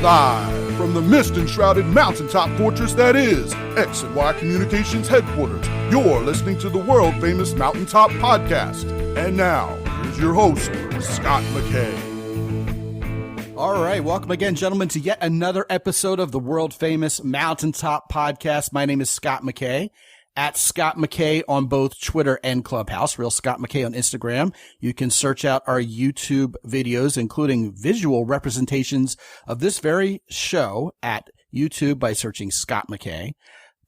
Live from the mist-enshrouded mountaintop fortress that is X and Y Communications headquarters, you're listening to the world-famous Mountaintop Podcast. And now, here's your host, Scot McKay. All right, welcome again, gentlemen, to yet another episode of the world-famous Mountaintop Podcast. My name is Scot McKay, at Scot McKay on both Twitter and Clubhouse, Real Scot McKay on Instagram. You can search out our YouTube videos, including visual representations of this very show at YouTube by searching Scot McKay.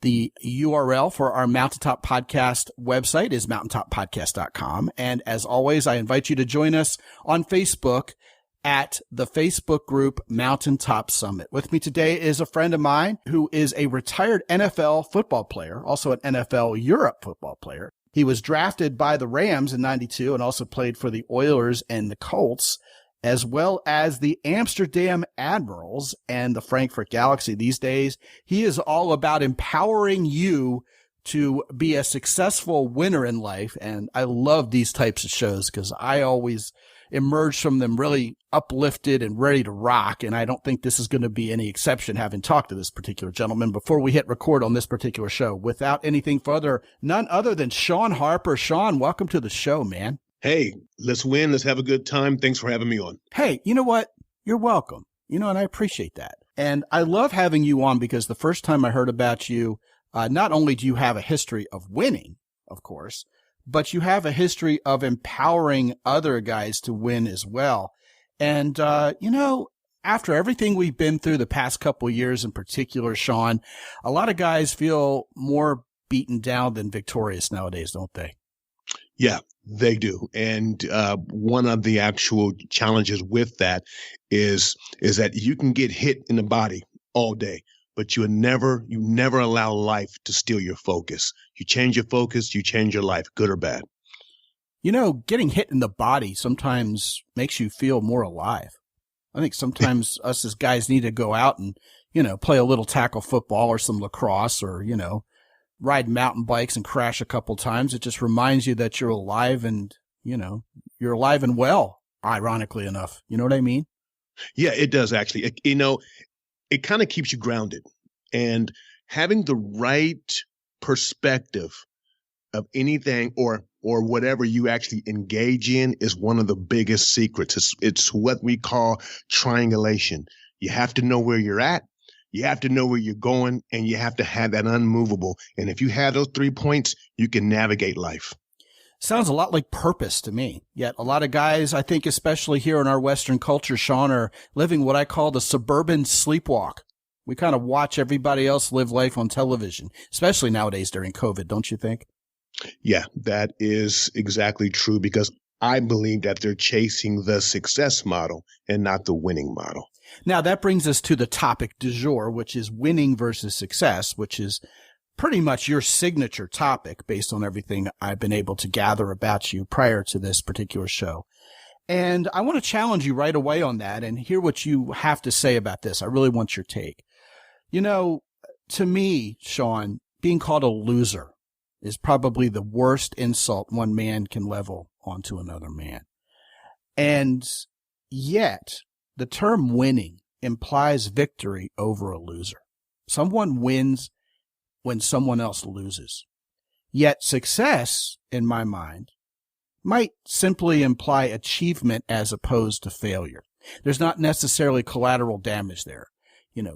The URL for our Mountaintop Podcast website is mountaintoppodcast.com. And as always, I invite you to join us on Facebook at the Facebook group Mountaintop Summit. With me today is a friend of mine who is a retired NFL football player, also an NFL Europe football player. He was drafted by the Rams in '92 and also played for the Oilers and the Colts, as well as the Amsterdam Admirals and the Frankfurt Galaxy. These days, he is all about empowering you to be a successful winner in life. And I love these types of shows because I always emerge from them really uplifted and ready to rock. And I don't think this is going to be any exception, having talked to this particular gentleman before we hit record on this particular show. Without anything further, none other than Shawn Harper. Shawn, welcome to the show, man. Hey, let's win. Let's have a good time. Thanks for having me on. Hey, you know what? You're welcome. And I appreciate that. And I love having you on because the first time I heard about you, not only do you have a history of winning, of course, but you have a history of empowering other guys to win as well. And, after everything we've been through the past couple of years in particular, Shawn, a lot of guys feel more beaten down than victorious nowadays, don't they? Yeah, they do. And one of the actual challenges with that is that you can get hit in the body all day, but you never allow life to steal your focus. You change your focus, you change your life, good or bad. Getting hit in the body sometimes makes you feel more alive. I think sometimes us as guys need to go out and, play a little tackle football or some lacrosse or, ride mountain bikes and crash a couple times. It just reminds you that you're alive and, you're alive and well, ironically enough. You know what I mean? Yeah, it does actually. It kind of keeps you grounded, and having the right perspective of anything or whatever you actually engage in is one of the biggest secrets. It's what we call triangulation. You have to know where you're at. You have to know where you're going, and you have to have that unmovable. And if you have those 3 points, you can navigate life. Sounds a lot like purpose to me. Yet a lot of guys, I think, especially here in our Western culture, Shawn, are living what I call the suburban sleepwalk. We kind of watch everybody else live life on television, especially nowadays during COVID, don't you think? Yeah, that is exactly true, because I believe that they're chasing the success model and not the winning model. Now, that brings us to the topic du jour, which is winning versus success, which is pretty much your signature topic based on everything I've been able to gather about you prior to this particular show. And I want to challenge you right away on that and hear what you have to say about this. I really want your take. To me, Shawn, being called a loser is probably the worst insult one man can level onto another man. And yet, the term winning implies victory over a loser. Someone wins when someone else loses. Yet success, in my mind, might simply imply achievement as opposed to failure. There's not necessarily collateral damage there.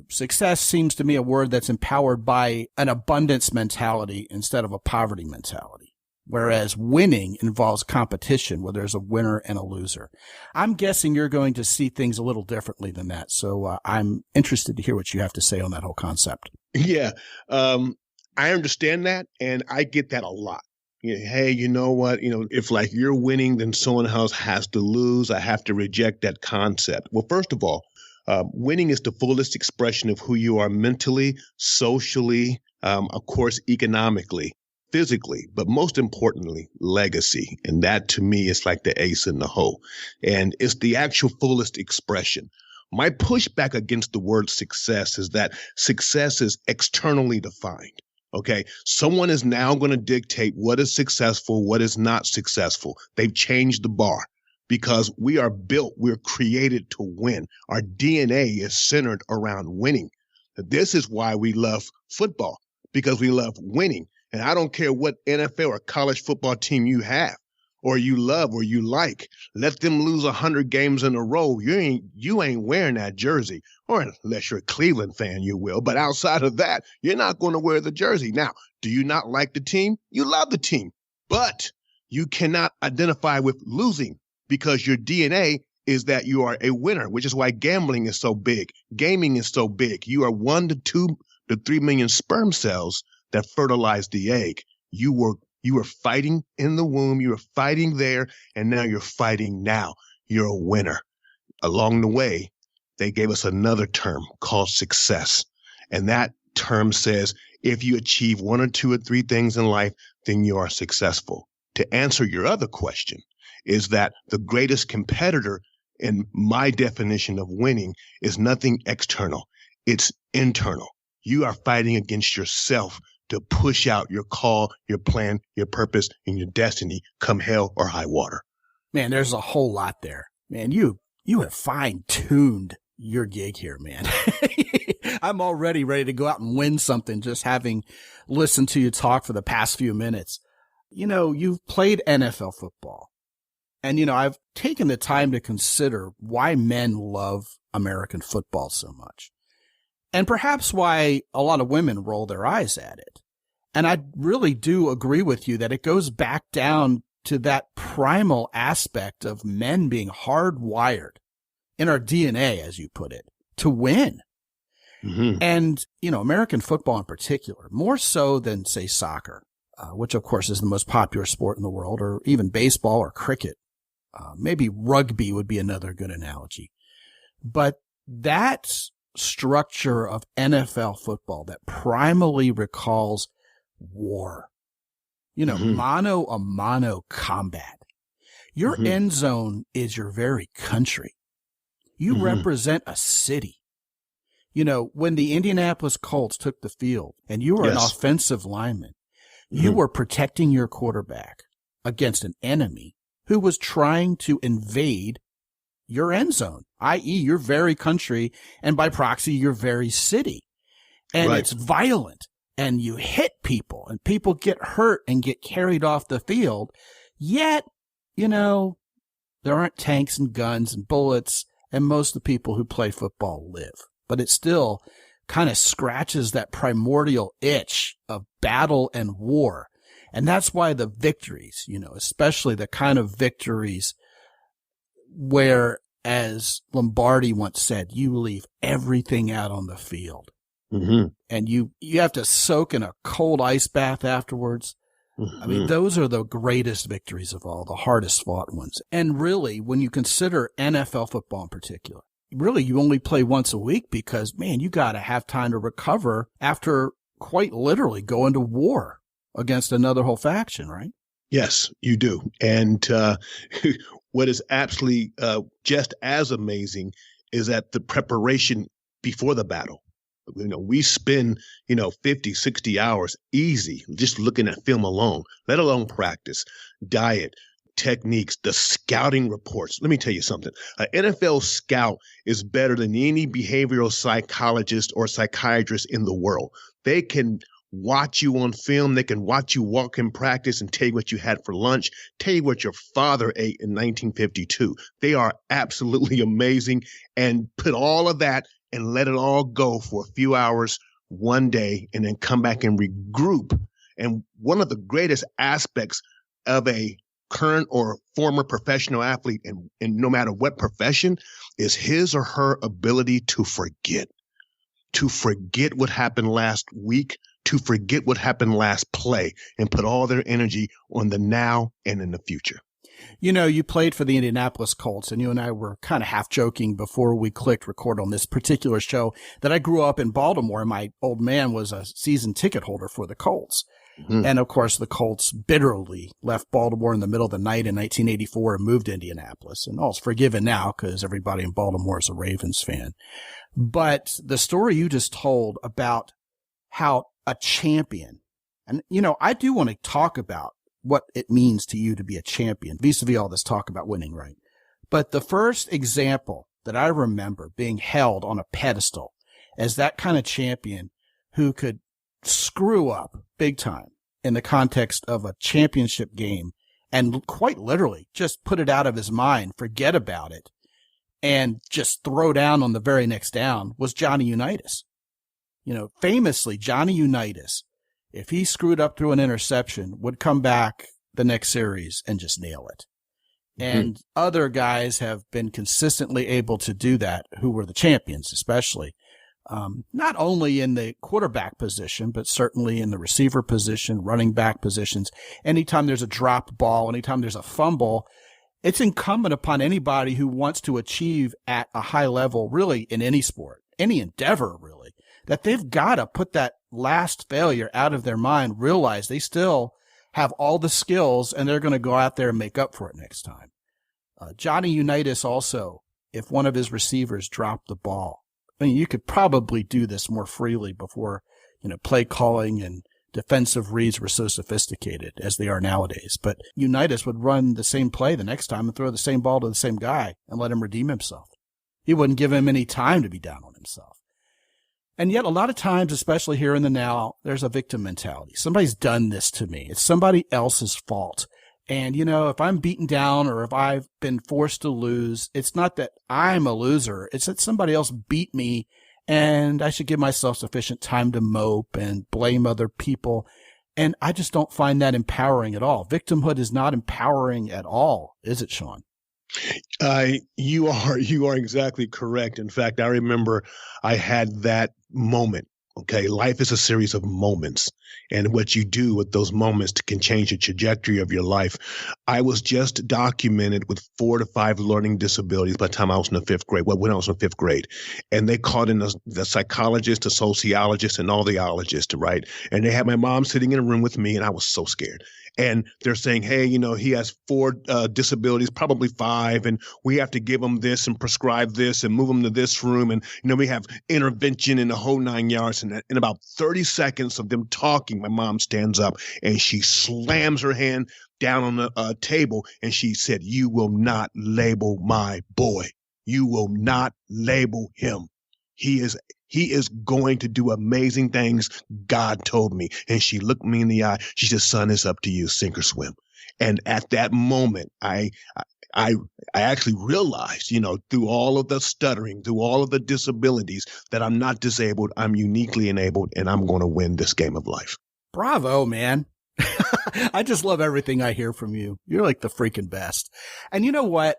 Success seems to me a word that's empowered by an abundance mentality instead of a poverty mentality. Whereas winning involves competition where there's a winner and a loser. I'm guessing you're going to see things a little differently than that. So I'm interested to hear what you have to say on that whole concept. Yeah, I understand that, and I get that a lot. Hey, you know what? If like you're winning, then someone else has to lose. I have to reject that concept. Well, first of all, winning is the fullest expression of who you are mentally, socially, of course, economically, physically, but most importantly, legacy. And that to me is like the ace in the hole. And it's the actual fullest expression. My pushback against the word success is that success is externally defined. Okay, someone is now going to dictate what is successful, what is not successful. They've changed the bar. because we are built, we're created to win. Our DNA is centered around winning. This is why we love football, because we love winning. And I don't care what NFL or college football team you have, or you love, or you like. Let them lose 100 games in a row. You ain't wearing that jersey, or unless you're a Cleveland fan, you will. But outside of that, you're not going to wear the jersey. Now, do you not like the team? You love the team, but you cannot identify with losing because your DNA is that you are a winner, which is why gambling is so big. Gaming is so big. You are 1 to 2 to 3 million sperm cells that fertilize the egg. You were fighting in the womb. You were fighting there, and now you're fighting now. You're a winner. Along the way, they gave us another term called success. And that term says, if you achieve 1 or 2 or 3 things in life, then you are successful. To answer your other question is that the greatest competitor in my definition of winning is nothing external. It's internal. You are fighting against yourself to push out your call, your plan, your purpose, and your destiny come hell or high water. Man, there's a whole lot there. Man, you have fine-tuned your gig here, man. I'm already ready to go out and win something just having listened to you talk for the past few minutes. You know, you've played NFL football. And, you know, I've taken the time to consider why men love American football so much. And perhaps why a lot of women roll their eyes at it. And I really do agree with you that it goes back down to that primal aspect of men being hardwired in our DNA, as you put it, to win. Mm-hmm. And, you know, American football in particular, more so than, say, soccer, which, of course, is the most popular sport in the world, or even baseball or cricket. Maybe rugby would be another good analogy. But that structure of NFL football that primally recalls war, you know, mano a mano combat. Your end zone is your very country. You represent a city. You know, when the Indianapolis Colts took the field and you were an offensive lineman, you were protecting your quarterback against an enemy who was trying to invade your end zone, i.e. your very country, and by proxy, your very city. And it's violent, and you hit people, and people get hurt and get carried off the field. Yet, you know, there aren't tanks and guns and bullets, and most of the people who play football live. But it still kind of scratches that primordial itch of battle and war. And that's why the victories, you know, especially the kind of victories where, as Lombardi once said, you leave everything out on the field. And you have to soak in a cold ice bath afterwards. I mean, those are the greatest victories of all, the hardest fought ones. And really, when you consider NFL football in particular, really you only play once a week because, man, you got to have time to recover after quite literally going to war against another whole faction, right? Yes, you do. And what is absolutely just as amazing is that the preparation before the battle. You know, we spend, 50, 60 hours easy just looking at film alone, let alone practice, diet, techniques, the scouting reports. Let me tell you something. An NFL scout is better than any behavioral psychologist or psychiatrist in the world. They can watch you on film. They can watch you walk in practice and tell you what you had for lunch, tell you what your father ate in 1952. They are absolutely amazing, and put all of that and let it all go for a few hours one day and then come back and regroup. And one of the greatest aspects of a current or former professional athlete, and no matter what profession, is his or her ability to forget what happened last week, to forget what happened last play, and put all their energy on the now and in the future. You know, you played for the Indianapolis Colts, and you and I were kind of half joking before we clicked record on this particular show that I grew up in Baltimore, and my old man was a season ticket holder for the Colts. And of course, the Colts bitterly left Baltimore in the middle of the night in 1984 and moved to Indianapolis. And all's forgiven now because everybody in Baltimore is a Ravens fan. But the story you just told about how a champion, and, I do want to talk about what it means to you to be a champion, vis-a-vis all this talk about winning, right? But the first example that I remember being held on a pedestal as that kind of champion who could screw up big time in the context of a championship game and quite literally just put it out of his mind, forget about it, and just throw down on the very next down was Johnny Unitas. You know, famously, Johnny Unitas, if he screwed up through an interception, would come back the next series and just nail it. And other guys have been consistently able to do that, who were the champions, especially. Not only in the quarterback position, but certainly in the receiver position, running back positions. Anytime there's a drop ball, anytime there's a fumble, it's incumbent upon anybody who wants to achieve at a high level, really in any sport, any endeavor, really, that they've got to put that last failure out of their mind, realize they still have all the skills and they're going to go out there and make up for it next time. Johnny Unitas also, if one of his receivers dropped the ball, I mean, you could probably do this more freely before, play calling and defensive reads were so sophisticated as they are nowadays. But Unitas would run the same play the next time and throw the same ball to the same guy and let him redeem himself. He wouldn't give him any time to be down on himself. And yet a lot of times, especially here in the now, there's a victim mentality. Somebody's done this to me. It's somebody else's fault. And, if I'm beaten down or if I've been forced to lose, it's not that I'm a loser. It's that somebody else beat me and I should give myself sufficient time to mope and blame other people. And I just don't find that empowering at all. Victimhood is not empowering at all, is it, Shawn? You are exactly correct. In fact, I remember I had that moment. Okay, life is a series of moments, and what you do with those moments can change the trajectory of your life. I was just documented with 4 to 5 learning disabilities by the time I was in the 5th grade. Well, when I was in 5th grade, and they called in the psychologist, the sociologist, and all the ologists, right? And they had my mom sitting in a room with me, and I was so scared. And they're saying, hey, he has 4 disabilities, probably 5, and we have to give him this and prescribe this and move him to this room. And, we have intervention in the whole 9 yards. And in about 30 seconds of them talking, my mom stands up and she slams her hand down on the table and she said, "You will not label my boy. You will not label him. He is going to do amazing things. God told me." And she looked me in the eye. She said, "Son, it's up to you, sink or swim." And at that moment, I actually realized, through all of the stuttering, through all of the disabilities, that I'm not disabled. I'm uniquely enabled, and I'm going to win this game of life. Bravo, man. I just love everything I hear from you. You're like the freaking best. And you know what?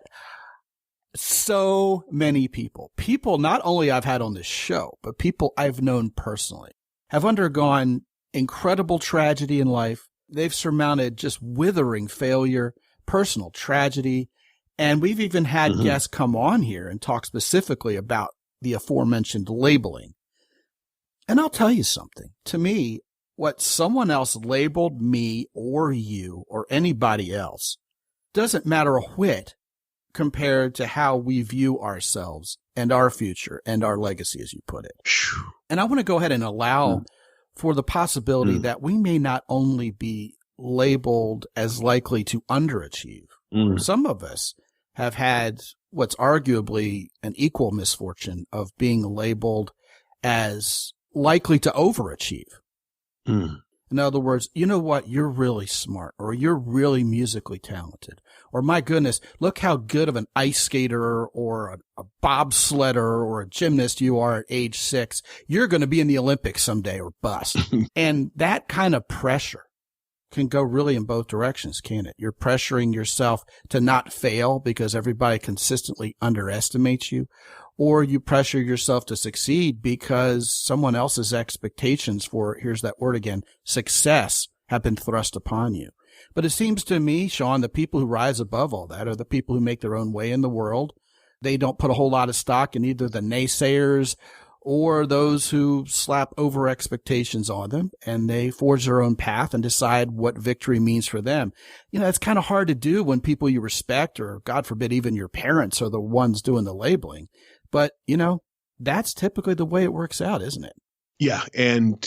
So many people not only I've had on this show, but people I've known personally have undergone incredible tragedy in life. They've surmounted just withering failure, personal tragedy. And we've even had guests come on here and talk specifically about the aforementioned labeling. And I'll tell you something. To me, what someone else labeled me or you or anybody else doesn't matter a whit compared to how we view ourselves and our future and our legacy, as you put it. And I want to go ahead and allow for the possibility that we may not only be labeled as likely to underachieve. Some of us have had what's arguably an equal misfortune of being labeled as likely to overachieve. In other words, you know what? You're really smart, or you're really musically talented, or my goodness, look how good of an ice skater or a bobsledder or a gymnast you are at age 6. You're going to be in the Olympics someday or bust. And that kind of pressure can go really in both directions, can't it? You're pressuring yourself to not fail because everybody consistently underestimates you, or you pressure yourself to succeed because someone else's expectations for, here's that word again, success have been thrust upon you. But it seems to me, Shawn, the people who rise above all that are the people who make their own way in the world. They don't put a whole lot of stock in either the naysayers or those who slap over expectations on them, and they forge their own path and decide what victory means for them. It's kind of hard to do when people you respect, or God forbid, even your parents, are the ones doing the labeling. But, that's typically the way it works out, isn't it? Yeah. And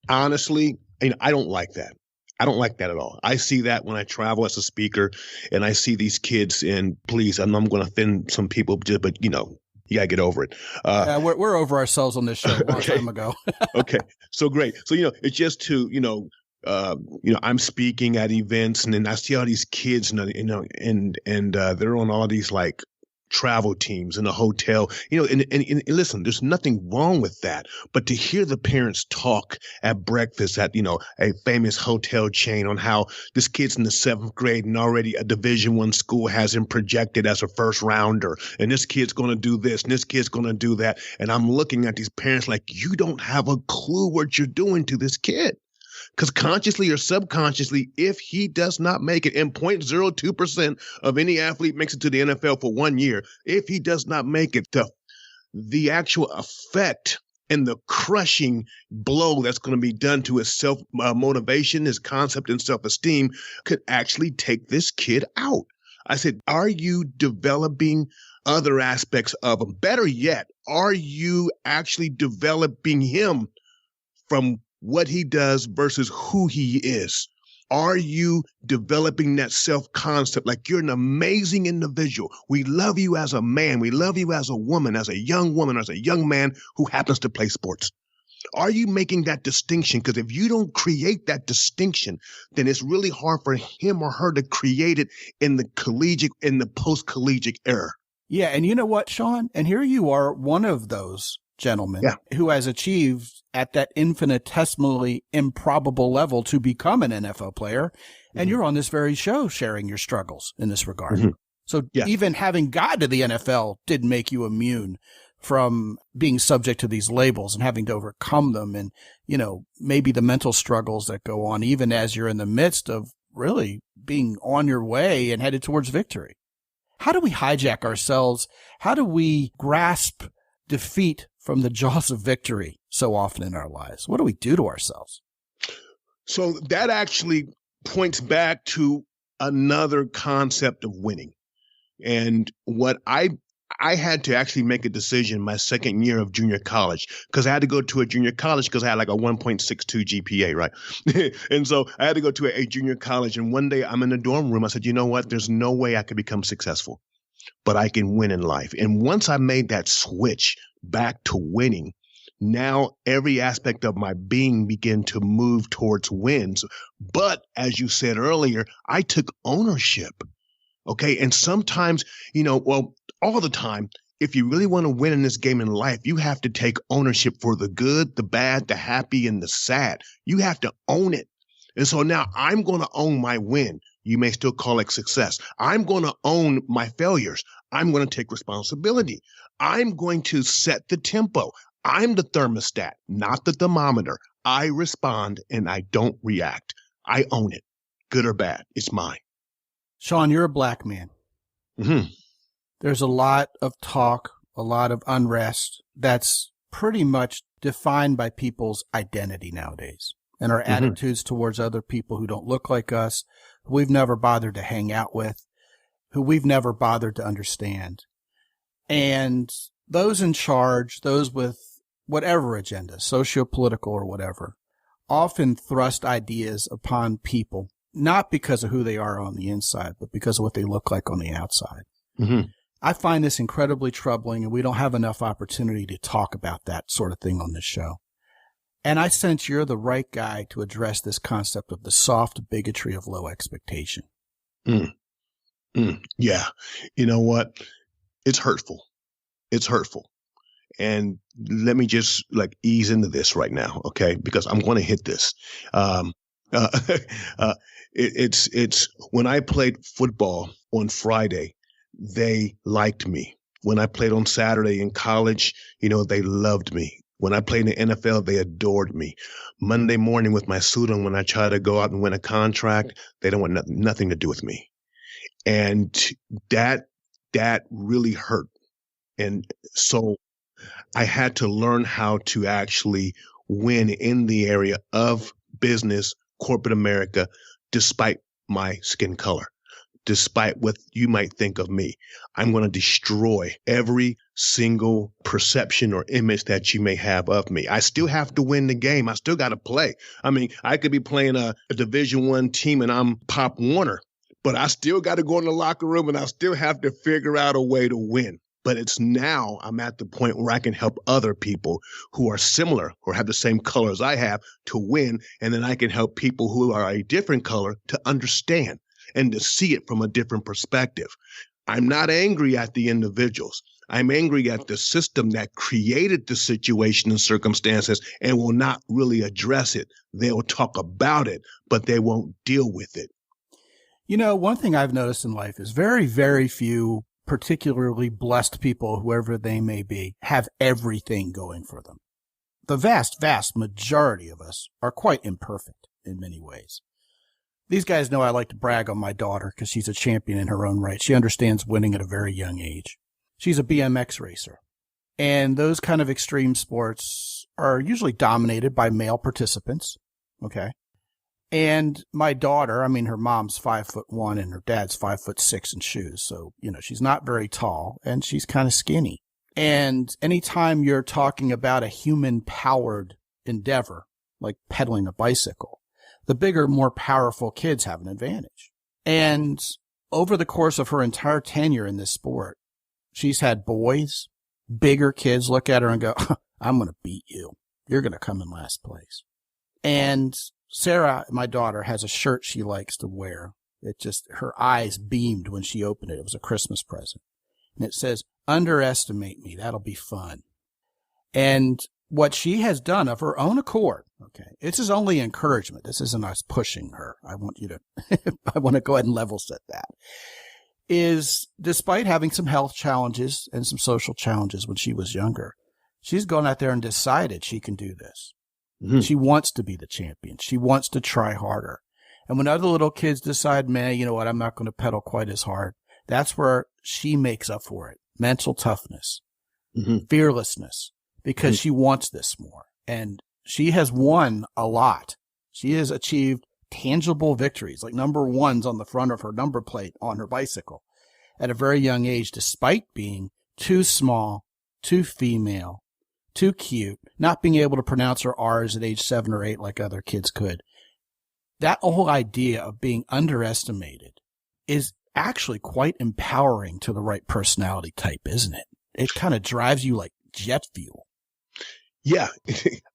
honestly, I don't like that. I don't like that at all. I see that when I travel as a speaker and I see these kids, and please, I'm going to offend some people, but you got to get over it. We're over ourselves on this show a long time ago. Okay. So great. So, it's just to, I'm speaking at events, and then I see all these kids, and they're on all these like travel teams in a hotel, and listen, there's nothing wrong with that. But to hear the parents talk at breakfast at, a famous hotel chain on how this kid's in the 7th grade and already a Division I school has him projected as a first rounder, and this kid's going to do this and this kid's going to do that. And I'm looking at these parents like, you don't have a clue what you're doing to this kid. Because consciously or subconsciously, if he does not make it, and 0.02% of any athlete makes it to the NFL for 1 year, if he does not make it, the actual effect and the crushing blow that's going to be done to his self-motivation, his concept and self-esteem could actually take this kid out. I said, are you developing other aspects of him? Better yet, are you actually developing him from what he does versus who he is? Are you developing that self-concept like you're an amazing individual? We love you as a man. We love you as a woman, as a young woman, as a young man who happens to play sports. Are you making that distinction? Because if you don't create that distinction, then it's really hard for him or her to create it in the post-collegiate era. Yeah. And you know what, Shawn? And here you are, one of those gentlemen who has achieved at that infinitesimally improbable level to become an NFL player. And you're on this very show sharing your struggles in this regard. Mm-hmm. So even having gotten to the NFL didn't make you immune from being subject to these labels and having to overcome them. And, maybe the mental struggles that go on, even as you're in the midst of really being on your way and headed towards victory. How do we hijack ourselves? How do we grasp defeat from the jaws of victory so often in our lives? What do we do to ourselves? So that actually points back to another concept of winning. And what I had to actually make a decision my second year of junior college, because I had to go to a junior college because I had like a 1.62 GPA, right? And so I had to go to a junior college. And one day I'm in the dorm room. I said, you know what? There's no way I could become successful, but I can win in life. And once I made that switch back to winning, now every aspect of my being began to move towards wins. But as you said earlier, I took ownership. Okay. And sometimes, all the time, if you really want to win in this game in life, you have to take ownership for the good, the bad, the happy, and the sad. You have to own it. And so now I'm going to own my win. You may still call it success. I'm going to own my failures. I'm going to take responsibility. I'm going to set the tempo. I'm the thermostat, not the thermometer. I respond and I don't react. I own it. Good or bad, it's mine. Shawn, you're a black man. Mm-hmm. There's a lot of talk, a lot of unrest that's pretty much defined by people's identity nowadays and our attitudes towards other people who don't look like us, who we've never bothered to hang out with, who we've never bothered to understand. And those in charge, those with whatever agenda, socio-political or whatever, often thrust ideas upon people, not because of who they are on the inside, but because of what they look like on the outside. Mm-hmm. I find this incredibly troubling, and we don't have enough opportunity to talk about that sort of thing on this show. And I sense you're the right guy to address this concept of the soft bigotry of low expectation. Yeah. You know what? It's hurtful. It's hurtful. And let me just ease into this right now, okay? Because I'm going to hit this. It's when I played football on Friday, they liked me. When I played on Saturday in college, they loved me. When I played in the NFL, they adored me. Monday morning with my suit on, when I try to go out and win a contract, they don't want nothing to do with me. And that really hurt. And so I had to learn how to actually win in the area of business, corporate America, despite my skin color. despite what you might think of me. I'm going to destroy every single perception or image that you may have of me. I still have to win the game. I still got to play. I mean, I could be playing a Division I team and I'm Pop Warner, but I still got to go in the locker room and I still have to figure out a way to win. But it's now I'm at the point where I can help other people who are similar or have the same color as I have to win. And then I can help people who are a different color to understand and to see it from a different perspective. I'm not angry at the individuals. I'm angry at the system that created the situation and circumstances and will not really address it. They'll talk about it, but they won't deal with it. You know, one thing I've noticed in life is very, very few particularly blessed people, whoever they may be, have everything going for them. The vast, vast majority of us are quite imperfect in many ways. These guys know I like to brag on my daughter because she's a champion in her own right. She understands winning at a very young age. She's a BMX racer. And those kind of extreme sports are usually dominated by male participants. Okay. And my daughter, I mean, her mom's 5'1" and her dad's 5'6" in shoes. So, you know, she's not very tall and she's kind of skinny. And anytime you're talking about a human powered endeavor, like pedaling a bicycle, the bigger, more powerful kids have an advantage. And over the course of her entire tenure in this sport, she's had boys, bigger kids look at her and go, I'm going to beat you. You're going to come in last place. And Sarah, my daughter, has a shirt she likes to wear. It just, her eyes beamed when she opened it. It was a Christmas present. And it says, underestimate me. That'll be fun. And what she has done of her own accord, okay, this is only encouragement. This isn't us pushing her. I want to go ahead and level set that. Is despite having some health challenges and some social challenges when she was younger, she's gone out there and decided she can do this. Mm-hmm. She wants to be the champion. She wants to try harder. And when other little kids decide, man, you know what, I'm not going to pedal quite as hard, that's where she makes up for it. Mental toughness, fearlessness, because she wants this more. And she has won a lot. She has achieved tangible victories, like number ones on the front of her number plate on her bicycle at a very young age, despite being too small, too female, too cute, not being able to pronounce her R's at age 7 or 8 like other kids could. That whole idea of being underestimated is actually quite empowering to the right personality type, isn't it? It kind of drives you like jet fuel. Yeah,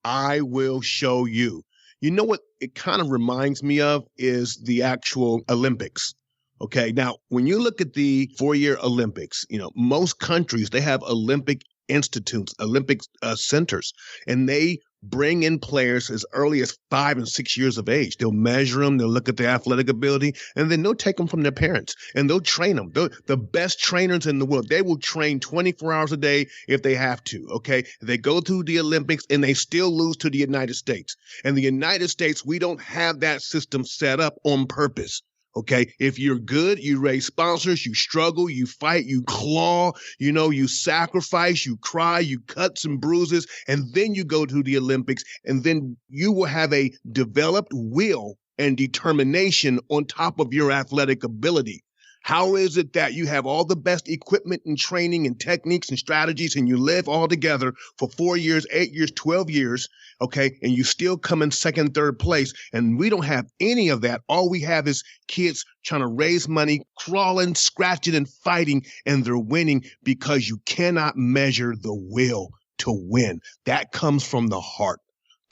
I will show you. You know what it kind of reminds me of is the actual Olympics. Okay, now when you look at the 4-year Olympics, you know, most countries, they have Olympic institutes, Olympic centers, and they bring in players as early as 5 and 6 years of age. They'll measure them, they'll look at their athletic ability, and then they'll take them from their parents and they'll train them. They're the best trainers in the world. They will train 24 hours a day if they have to, okay? They go through the Olympics and they still lose to the United States. And the United States, we don't have that system set up on purpose. Okay, if you're good, you raise sponsors, you struggle, you fight, you claw, you know, you sacrifice, you cry, you cuts and bruises, and then you go to the Olympics, and then you will have a developed will and determination on top of your athletic ability. How is it that you have all the best equipment and training and techniques and strategies and you live all together for 4 years, 8 years, 12 years, okay, and you still come in second, third place, and we don't have any of that. All we have is kids trying to raise money, crawling, scratching, and fighting, and they're winning because you cannot measure the will to win. That comes from the heart.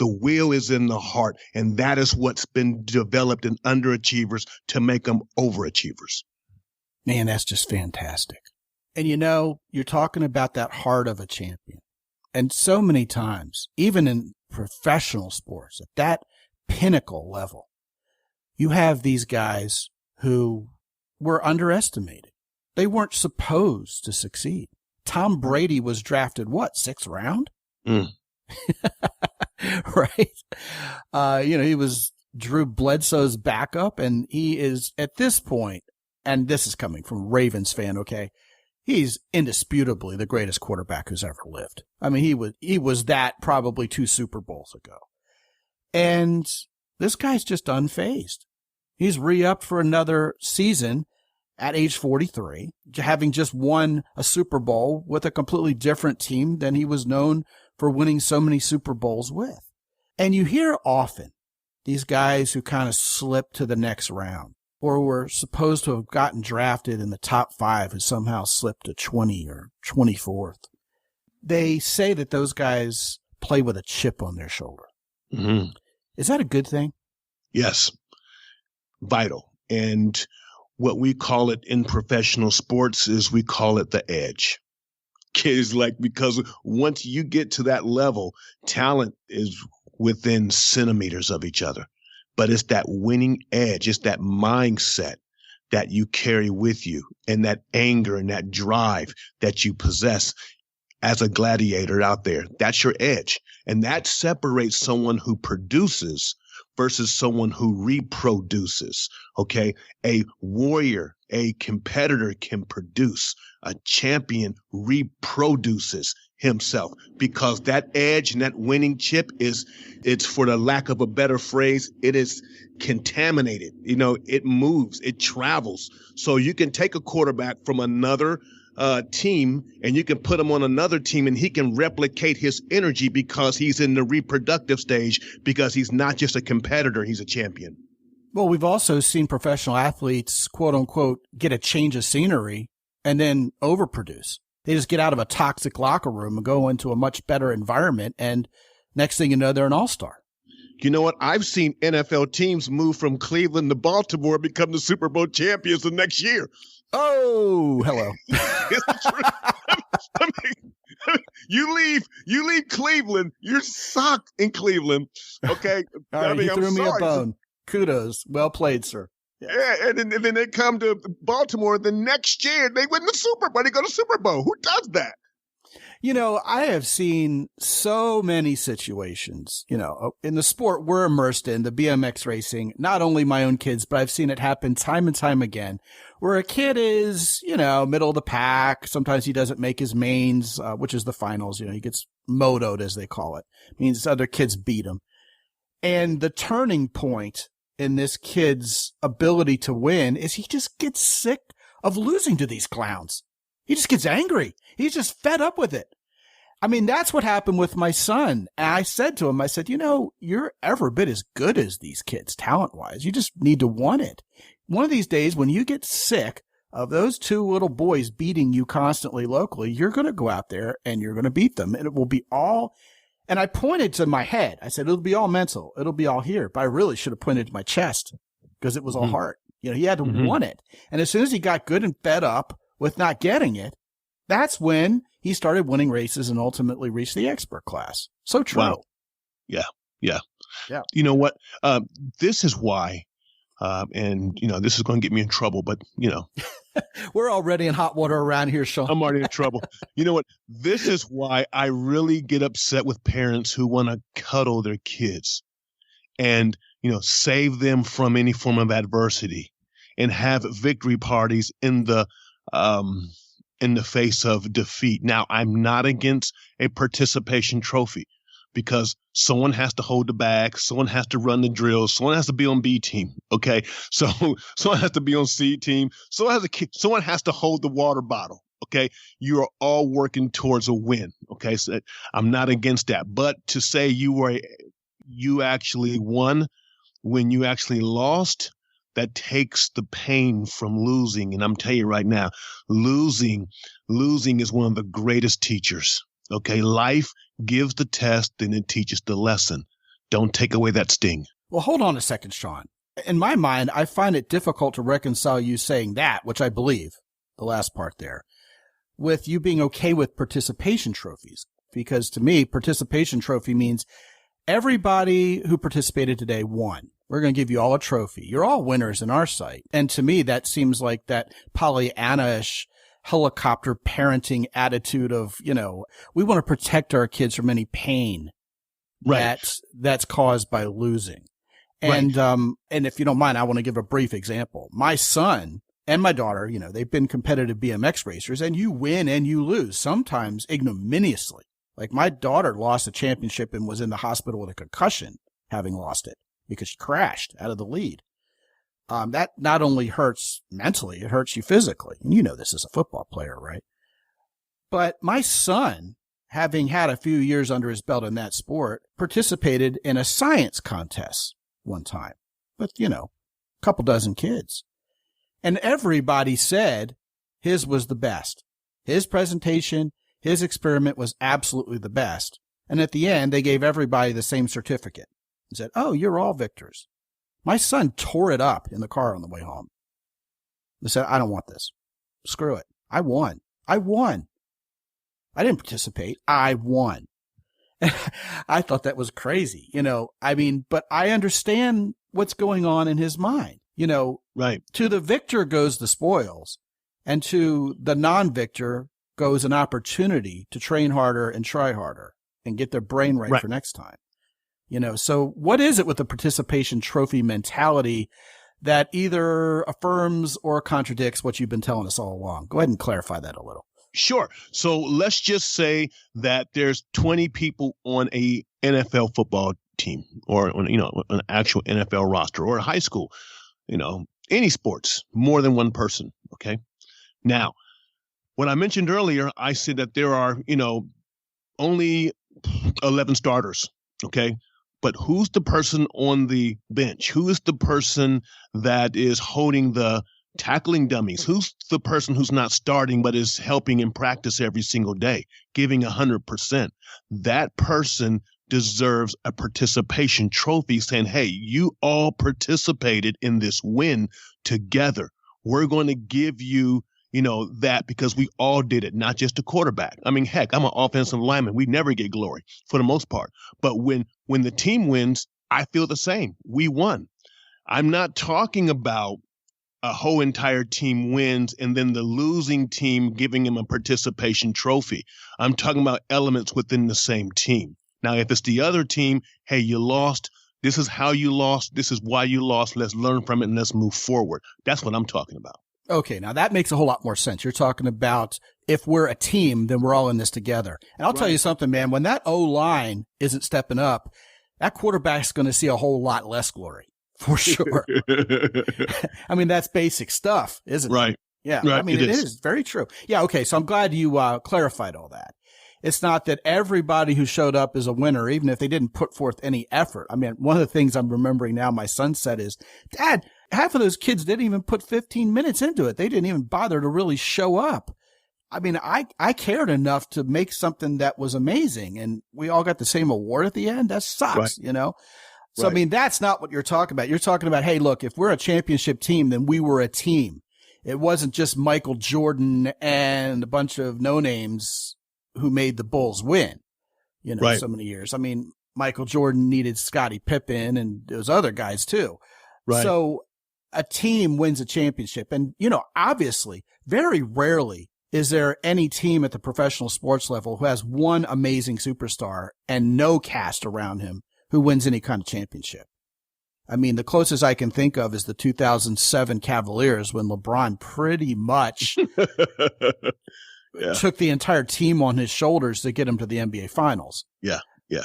The will is in the heart, and that is what's been developed in underachievers to make them overachievers. Man, that's just fantastic. And you know, you're talking about that heart of a champion. And so many times, even in professional sports, at that pinnacle level, you have these guys who were underestimated. They weren't supposed to succeed. Tom Brady was drafted, what, 6th round? Right? You know, he was Drew Bledsoe's backup, and he is, at this point, and this is coming from a Ravens fan, okay? He's indisputably the greatest quarterback who's ever lived. I mean, he was that probably 2 Super Bowls ago. And this guy's just unfazed. He's re-upped for another season, at age 43, having just won a Super Bowl with a completely different team than he was known for winning so many Super Bowls with. And you hear often these guys who kind of slip to the next round or were supposed to have gotten drafted in the top 5 who somehow slipped to 20 or 24th. They say that those guys play with a chip on their shoulder. Mm-hmm. Is that a good thing? Yes. Vital. And what we call it in professional sports is we call it the edge. Kids, like, because once you get to that level, talent is within centimeters of each other. But it's that winning edge, it's that mindset that you carry with you, and that anger and that drive that you possess as a gladiator out there. That's your edge. And that separates someone who produces versus someone who reproduces. Okay. A warrior, a competitor can produce. A champion reproduces himself, because that edge and that winning chip it's, for the lack of a better phrase, it is contaminated. You know, it moves, it travels. So you can take a quarterback from another team and you can put him on another team and he can replicate his energy because he's in the reproductive stage, because he's not just a competitor, he's a champion. Well, we've also seen professional athletes, quote unquote, get a change of scenery and then overproduce. They just get out of a toxic locker room and go into a much better environment. And next thing you know, they're an all-star. You know what? I've seen NFL teams move from Cleveland to Baltimore, become the Super Bowl champions the next year. Oh, hello. I mean, you leave Cleveland, you're sucked in Cleveland. Okay. All right, you threw me a bone. Kudos. Well played, sir. Yeah, and then they come to Baltimore the next year, they win the Super Bowl. They go to Super Bowl. Who does that? You know, I have seen so many situations, you know, in the sport we're immersed in, the BMX racing, not only my own kids, but I've seen it happen time and time again, where a kid is, you know, middle of the pack. Sometimes he doesn't make his mains, which is the finals. You know, he gets motoed, as they call it. It means other kids beat him. And the turning point in this kid's ability to win is he just gets sick of losing to these clowns. He just gets angry. He's just fed up with it. I mean, that's what happened with my son. And I said to him, I said, you know, you're every bit as good as these kids talent-wise. You just need to want it. One of these days, when you get sick of those two little boys beating you constantly locally, you're going to go out there and you're going to beat them. And it will be all, and I pointed to my head. I said, it'll be all mental. It'll be all here. But I really should have pointed to my chest because it was all heart. You know, he had to want it. And as soon as he got good and fed up with not getting it, that's when he started winning races and ultimately reached the expert class. So true. Wow. Yeah. You know what? This is why, and, you know, this is going to get me in trouble, but, you know. We're already in hot water around here, Shawn. I'm already in trouble. You know what? This is why I really get upset with parents who want to cuddle their kids and, you know, save them from any form of adversity and have victory parties in the face of defeat. Now, I'm not against a participation trophy because someone has to hold the bag, someone has to run the drills, someone has to be on B team. Okay, so someone has to be on C team, someone has to hold the water bottle. Okay, you are all working towards a win. Okay, so I'm not against that, but to say you actually won when you actually lost, that takes the pain from losing. And I'm telling you right now, losing is one of the greatest teachers. Okay. Life gives the test and it teaches the lesson. Don't take away that sting. Well, hold on a second, Shawn. In my mind, I find it difficult to reconcile you saying that, which I believe, the last part there, with you being okay with participation trophies. Because to me, participation trophy means everybody who participated today won. We're going to give you all a trophy. You're all winners in our sight. And to me, that seems like that Pollyanna-ish helicopter parenting attitude of, you know, we want to protect our kids from any pain that's caused by losing. And, and if you don't mind, I want to give a brief example. My son and my daughter, you know, they've been competitive BMX racers, and you win and you lose, sometimes ignominiously. Like my daughter lost a championship and was in the hospital with a concussion, having lost it, because she crashed out of the lead. that not only hurts mentally, it hurts you physically. And you know this as a football player, right? But my son, having had a few years under his belt in that sport, participated in a science contest one time with, a couple dozen kids. And everybody said his was the best. His presentation, his experiment was absolutely the best. And at the end, they gave everybody the same certificate and said, "Oh, you're all victors." My son tore it up in the car on the way home. He said, "I don't want this. Screw it. I won. I didn't participate. I won." I thought that was crazy, but I understand what's going on in his mind, Right. To the victor goes the spoils, and to the non-victor goes an opportunity to train harder and try harder and get their brain right for next time. So what is it with the participation trophy mentality that either affirms or contradicts what you've been telling us all along? Go ahead and clarify that a little. Sure. So let's just say that there's 20 people on a NFL football team or on, an actual NFL roster or a high school, any sports, more than one person. Okay. Now, when I mentioned earlier, I said that there are, only 11 starters. Okay. But who's the person on the bench? Who is the person that is holding the tackling dummies? Who's the person who's not starting but is helping in practice every single day, giving 100%? That person deserves a participation trophy saying, "Hey, you all participated in this win together. We're going to give you, that because we all did it, not just a quarterback." I mean, heck, I'm an offensive lineman. We never get glory for the most part. But when the team wins, I feel the same. We won. I'm not talking about a whole entire team wins and then the losing team giving him a participation trophy. I'm talking about elements within the same team. Now, if it's the other team, hey, you lost. This is how you lost. This is why you lost. Let's learn from it and let's move forward. That's what I'm talking about. Okay, now that makes a whole lot more sense. You're talking about if we're a team, then we're all in this together. And I'll tell you something, man, when that O-line isn't stepping up, that quarterback's going to see a whole lot less glory. For sure. I mean, that's basic stuff, isn't it? Right. Yeah. Right. I mean, it is very true. Yeah. Okay. So I'm glad you clarified all that. It's not that everybody who showed up is a winner, even if they didn't put forth any effort. I mean, one of the things I'm remembering now my son said is, "Dad, half of those kids didn't even put 15 minutes into it. They didn't even bother to really show up." I mean, I cared enough to make something that was amazing, and we all got the same award at the end. That sucks, So, I mean, that's not what you're talking about. You're talking about, hey, look, if we're a championship team, then we were a team. It wasn't just Michael Jordan and a bunch of no-names who made the Bulls win, so many years. I mean, Michael Jordan needed Scottie Pippen and those other guys too. Right. So a team wins a championship. And, obviously, very rarely is there any team at the professional sports level who has one amazing superstar and no cast around him who wins any kind of championship. I mean, the closest I can think of is the 2007 Cavaliers when LeBron pretty much took the entire team on his shoulders to get him to the NBA Finals. Yeah.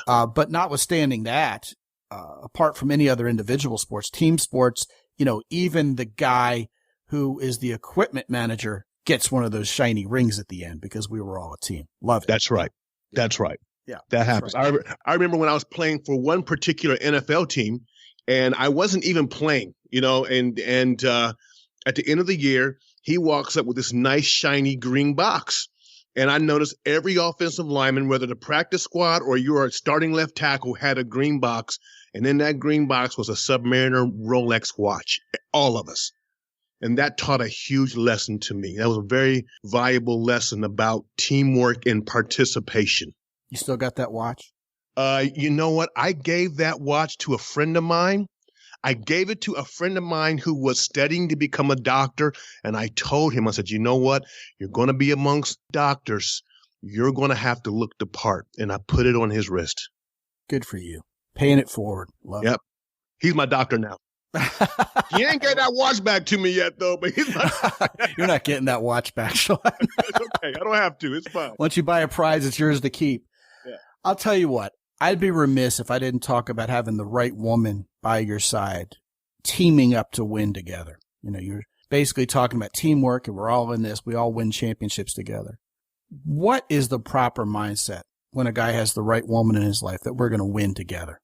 But notwithstanding that, apart from any other individual sports, team sports, even the guy who is the equipment manager gets one of those shiny rings at the end because we were all a team. Love it. That's right. That's right. Yeah, that happens. Right. I remember when I was playing for one particular NFL team, and I wasn't even playing, and at the end of the year, he walks up with this nice shiny green box, and I noticed every offensive lineman, whether the practice squad or your starting left tackle, had a green box, and in that green box was a Submariner Rolex watch. All of us. And that taught a huge lesson to me. That was a very valuable lesson about teamwork and participation. You still got that watch? You know what? I gave that watch to a friend of mine. I gave it to a friend of mine who was studying to become a doctor. And I told him, I said, you know what? You're going to be amongst doctors. You're going to have to look the part. And I put it on his wrist. Good for you. Paying it forward. Love it. He's my doctor now. He ain't got that watch back to me yet, though. But he's You're not getting that watch back, Shawn. It's okay. I don't have to. It's fine. Once you buy a prize, it's yours to keep. Yeah. I'll tell you what. I'd be remiss if I didn't talk about having the right woman by your side teaming up to win together. You're basically talking about teamwork, and we're all in this. We all win championships together. What is the proper mindset when a guy has the right woman in his life that we're going to win together?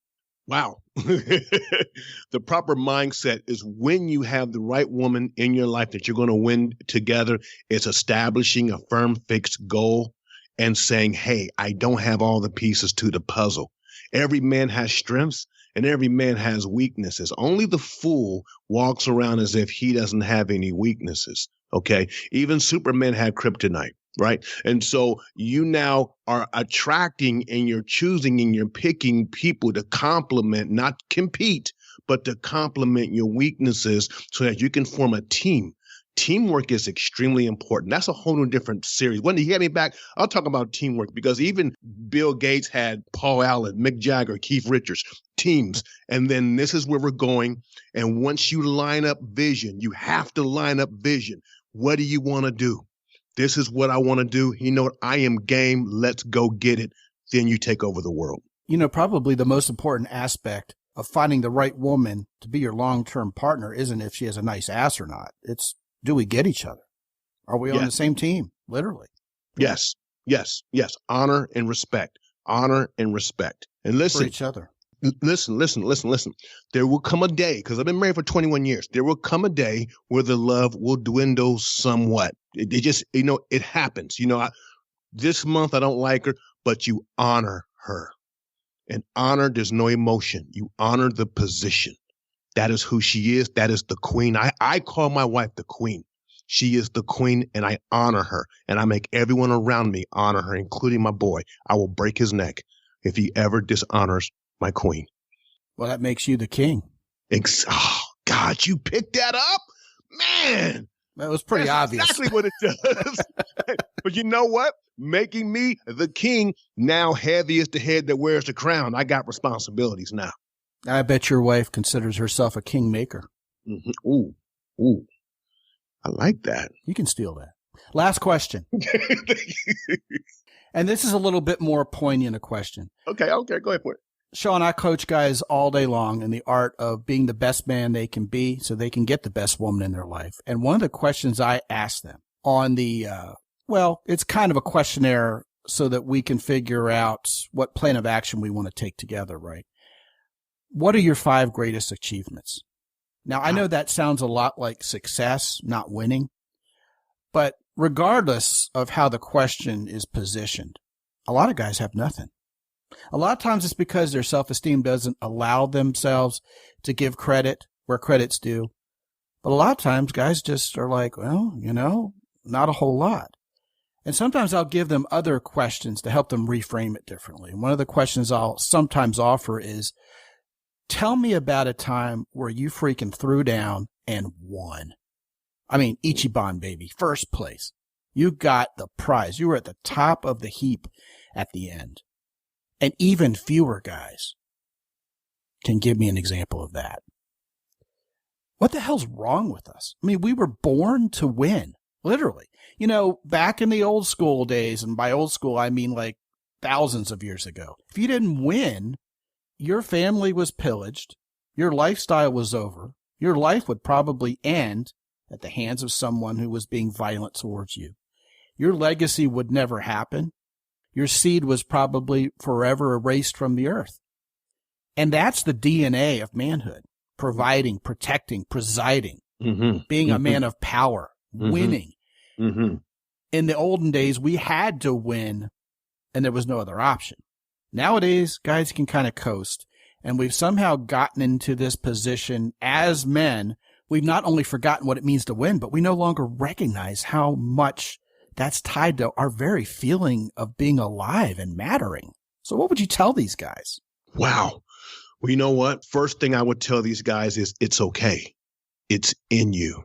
Wow. The proper mindset is when you have the right woman in your life that you're going to win together, it's establishing a firm, fixed goal and saying, hey, I don't have all the pieces to the puzzle. Every man has strengths and every man has weaknesses. Only the fool walks around as if he doesn't have any weaknesses. Okay. Even Superman had kryptonite. Right. And so you now are attracting and you're choosing and you're picking people to complement, not compete, but to complement your weaknesses so that you can form a team. Teamwork is extremely important. That's a whole new different series. When you get me back, I'll talk about teamwork because even Bill Gates had Paul Allen, Mick Jagger, Keith Richards, teams. And then this is where we're going. And once you line up vision, you have to line up vision. What do you want to do? This is what I want to do. You know what? I am game. Let's go get it. Then you take over the world. Probably the most important aspect of finding the right woman to be your long-term partner isn't if she has a nice ass or not. It's, do we get each other? Are we on the same team? Literally. Yes. Honor and respect. Honor and respect. And listen. For each other. Listen. There will come a day, because I've been married for 21 years. There will come a day where the love will dwindle somewhat. It just, it happens. This month I don't like her, but you honor her. And honor, there's no emotion. You honor the position. That is who she is. That is the queen. I call my wife the queen. She is the queen, and I honor her. And I make everyone around me honor her, including my boy. I will break his neck if he ever dishonors my queen. Well, that makes you the king. Oh, God, you picked that up? Man. That was pretty obvious. Exactly what it does. But you know what? Making me the king, now heavy is the head that wears the crown. I got responsibilities now. I bet your wife considers herself a kingmaker. Mm-hmm. Ooh. I like that. You can steal that. Last question. And this is a little bit more poignant a question. Okay, go ahead for it. Shawn, I coach guys all day long in the art of being the best man they can be so they can get the best woman in their life. And one of the questions I ask them on the, it's kind of a questionnaire so that we can figure out what plan of action we want to take together, right? What are your 5 greatest achievements? Now, I know that sounds a lot like success, not winning, but regardless of how the question is positioned, a lot of guys have nothing. A lot of times it's because their self-esteem doesn't allow themselves to give credit where credit's due. But a lot of times guys just are like, well, not a whole lot. And sometimes I'll give them other questions to help them reframe it differently. And one of the questions I'll sometimes offer is, tell me about a time where you freaking threw down and won. I mean, Ichiban, baby, first place. You got the prize. You were at the top of the heap at the end. And even fewer guys can give me an example of that. What the hell's wrong with us? I mean, we were born to win, literally. Back in the old school days, and by old school, I mean like thousands of years ago. If you didn't win, your family was pillaged, your lifestyle was over, your life would probably end at the hands of someone who was being violent towards you. Your legacy would never happen. Your seed was probably forever erased from the earth. And that's the DNA of manhood: providing, protecting, presiding, being a man of power, winning. In the olden days, we had to win, and there was no other option. Nowadays, guys can kind of coast, and we've somehow gotten into this position as men. We've not only forgotten what it means to win, but we no longer recognize how much that's tied to our very feeling of being alive and mattering. So what would you tell these guys? Wow. Well, you know what? First thing I would tell these guys is it's okay. It's in you.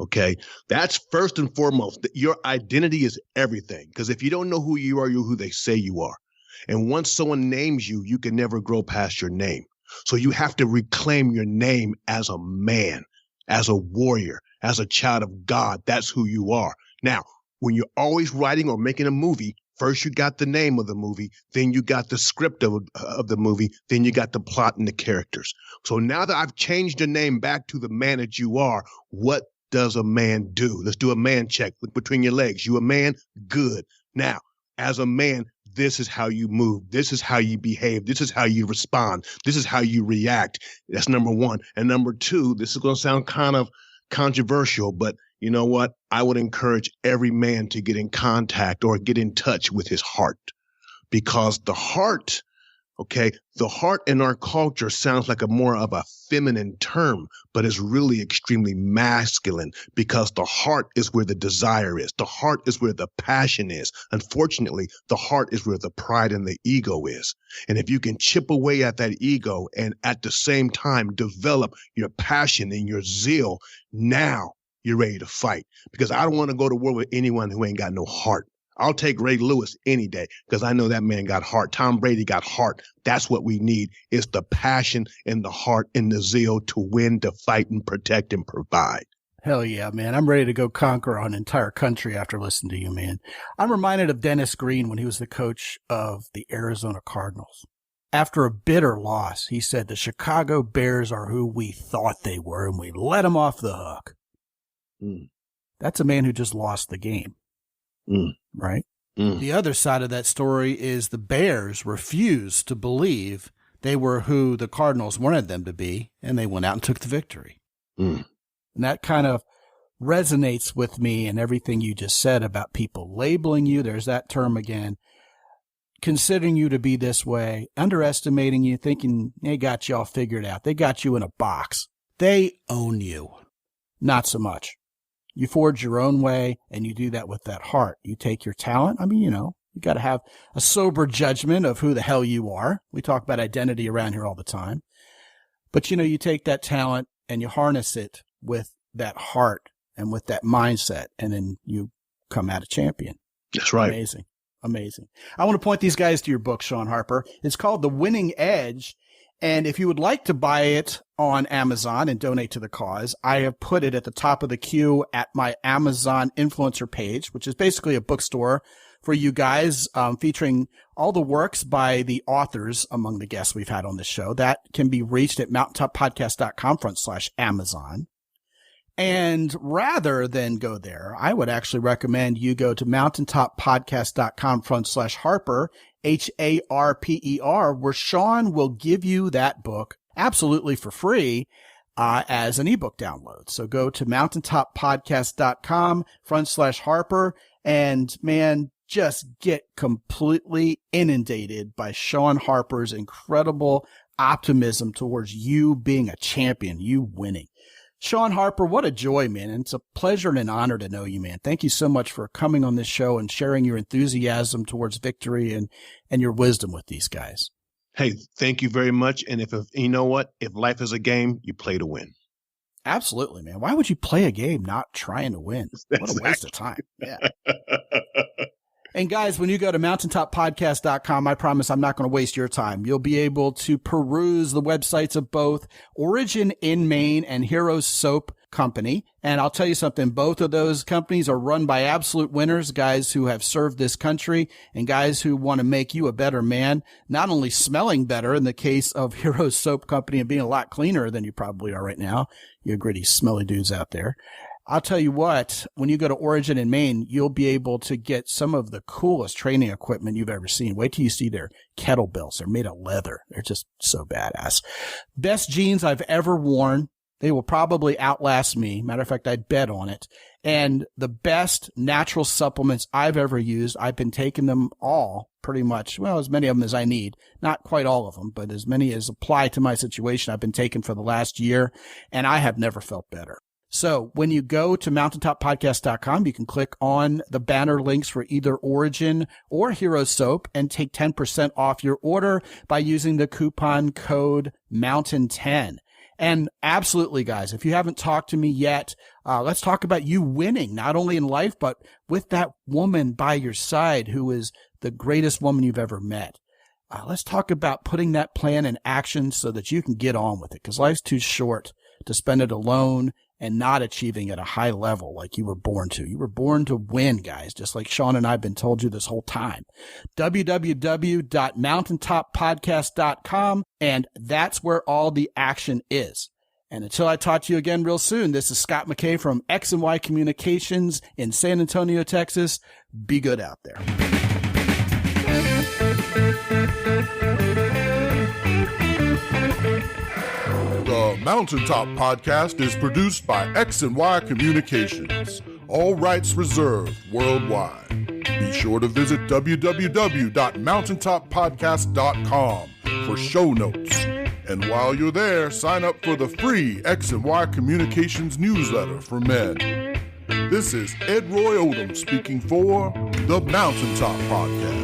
Okay. That's first and foremost. Your identity is everything. Because if you don't know who you are, you're who they say you are. And once someone names you, you can never grow past your name. So you have to reclaim your name as a man, as a warrior, as a child of God. That's who you are. Now, when you're always writing or making a movie, First, you got the name of the movie, then you got the script of the movie, then you got the plot and the characters. So now that I've changed the name back to the man that you are, what does a man do? Let's do a man check. Look between your legs. You a man? Good. Now, as a man, this is how you move. This is how you behave. This is how you respond. This is how you react. That's number one. And number two, this is going to sound kind of controversial, but you know what? I would encourage every man to get in contact or get in touch with his heart, because the heart, the heart in our culture sounds like a more of a feminine term, but it's really extremely masculine, because the heart is where the desire is. The heart is where the passion is. Unfortunately, the heart is where the pride and the ego is. And if you can chip away at that ego and at the same time develop your passion and your zeal, now you're ready to fight. Because I don't want to go to war with anyone who ain't got no heart. I'll take Ray Lewis any day, because I know that man got heart. Tom Brady got heart. That's what we need, is the passion and the heart and the zeal to win, to fight and protect and provide. Hell yeah, man. I'm ready to go conquer an entire country after listening to you, man. I'm reminded of Dennis Green when he was the coach of the Arizona Cardinals. After a bitter loss, he said, the Chicago Bears are who we thought they were, and we let them off the hook. That's a man who just lost the game, right? The other side of that story is the Bears refused to believe they were who the Cardinals wanted them to be, and they went out and took the victory. And that kind of resonates with me and everything you just said about people labeling you. There's that term again. Considering you to be this way, underestimating you, thinking they got you all figured out. They got you in a box. They own you. Not so much. You forge your own way, and you do that with that heart. You take your talent. I mean, you got to have a sober judgment of who the hell you are. We talk about identity around here all the time. But, you take that talent and you harness it with that heart and with that mindset, and then you come out a champion. That's right. Amazing. Amazing. I want to point these guys to your book, Shawn Harper. It's called The Winning Edge. And if you would like to buy it on Amazon and donate to the cause, I have put it at the top of the queue at my Amazon influencer page, which is basically a bookstore for you guys, featuring all the works by the authors among the guests we've had on this show. That can be reached at mountaintoppodcast.com/Amazon. And rather than go there, I would actually recommend you go to mountaintoppodcast.com/Harper, HARPER, where Shawn will give you that book absolutely for free as an ebook download. So go to mountaintoppodcast.com/Harper, and man, just get completely inundated by Shawn Harper's incredible optimism towards you being a champion, you winning. Shawn Harper, what a joy, man. And it's a pleasure and an honor to know you, man. Thank you so much for coming on this show and sharing your enthusiasm towards victory and your wisdom with these guys. Hey, thank you very much. And if you know what? If life is a game, you play to win. Absolutely, man. Why would you play a game not trying to win? What a waste of time. Yeah. And guys, when you go to mountaintoppodcast.com, I promise I'm not going to waste your time. You'll be able to peruse the websites of both Origin in Maine and Heroes Soap Company. And I'll tell you something, both of those companies are run by absolute winners, guys who have served this country and guys who want to make you a better man, not only smelling better in the case of Heroes Soap Company and being a lot cleaner than you probably are right now, you gritty, smelly dudes out there. I'll tell you what, when you go to Origin in Maine, you'll be able to get some of the coolest training equipment you've ever seen. Wait till you see their kettlebells. They're made of leather. They're just so badass. Best jeans I've ever worn. They will probably outlast me. Matter of fact, I'd bet on it. And the best natural supplements I've ever used. I've been taking them all pretty much. Well, as many of them as I need. Not quite all of them, but as many as apply to my situation I've been taking for the last year. And I have never felt better. So when you go to mountaintoppodcast.com, you can click on the banner links for either Origin or Hero Soap and take 10% off your order by using the coupon code MOUNTAIN10. And absolutely, guys, if you haven't talked to me yet, let's talk about you winning, not only in life, but with that woman by your side who is the greatest woman you've ever met. Let's talk about putting that plan in action so that you can get on with it, because life's too short to spend it alone and not achieving at a high level like you were born to. You were born to win, guys, just like Shawn and I have been told you this whole time. www.mountaintoppodcast.com, and that's where all the action is. And until I talk to you again real soon, this is Scott McKay from X&Y Communications in San Antonio, Texas. Be good out there. The Mountaintop Podcast is produced by X&Y Communications. All rights reserved worldwide. Be sure to visit www.mountaintoppodcast.com for show notes. And while you're there, sign up for the free X&Y Communications newsletter for men. This is Ed Roy Odom speaking for the Mountaintop Podcast.